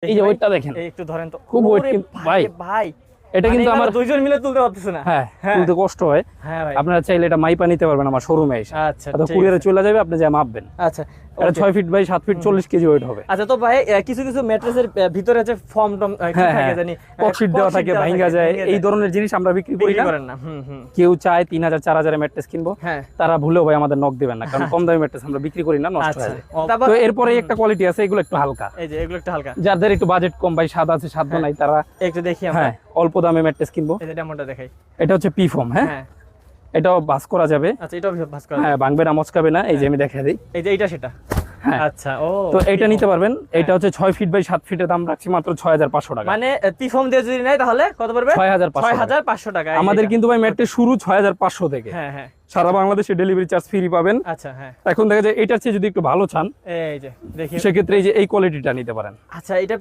এই যে ওয়েটটা দেখেন, এই একটু ধরেন তো, খুব ওয়েট ওরে ভাই। ভাই এটা কিন্তু আমার দুইজন মিলে তুলতে পারতেছে না। হ্যাঁ হ্যাঁ। তুলতে কষ্ট হয়। হ্যাঁ ভাই, আপনারা চাইলে এটা মাইপা নিতে পারবেন আমার শোরুমে এসে। আচ্ছা তো ঠিক কুরিয়ারে আছে। চলে যাবে, আপনি যা মাপবেন। আচ্ছা এটা okay। 6 feet by 7 feet 40 kg weight হবে। আচ্ছা তো ভাই কিছু কিছু ম্যাট্রেসের ভিতরে যে ফর্ম টম কি হ্যাঁ থাকে হ্যাঁ জানি, ককশিট দেওয়া থাকে, ভাঙা যায়, এই ধরনের জিনিস আমরা বিক্রি করি বিক্রি না। করেন না। হুম হুম। কেউ চায় 3000 4000 ম্যাট্রেস কিনবো, হ্যাঁ তারা ভুলেও ভাই আমাদের নক দিবেন না, কারণ কম দামি ম্যাট্রেস আমরা বিক্রি করি না, নষ্ট আচ্ছা হয়ে যায়। তারপর তো এরপরে একটা কোয়ালিটি আছে, এগুলো একটু হালকা, এই যে এগুলো একটু হালকা, যাদের একটু বাজেট কম ভাই, সাদ আছে সাধ্য নাই, তারা একটু দেখি আমরা। হ্যাঁ অল্প দামে ম্যাট্রেস কিনবো। এই যে ডেমোটা দেখাই। এটা হচ্ছে পি ফর্ম, হ্যাঁ হ্যাঁ এটাও বাস করা যাবে। আচ্ছা, এটাও ভাঁজ করা হ্যাঁ ভাঙবে না, মচকাবে না, এই যে আমি দেখাই দিই। এই যে এইটা সেটা। হ্যাঁ। আচ্ছা ও, তো এটা নিতে পারবেন। এটা হচ্ছে 6 ফিট বাই 7 ফিটের দাম রাখছি মাত্র 6500 টাকা। মানে পিফর্ম দিয়ে যদি নেয় তাহলে কত পড়বে? 6500 টাকা। আমাদের কিন্তু ভাই ম্যাট্রেস শুরু 6500 থেকে। হ্যাঁ হ্যাঁ সারা বাংলাদেশে ডেলিভারি চার্জ ফ্রি পাবেন। আচ্ছা হ্যাঁ। এখন দেখা যায় এটার চেয়ে যদি একটু ভালো চান, এই যে দেখি। সেক্ষেত্রে এই যে এই কোয়ালিটিটা নিতে পারেন। আচ্ছা এটা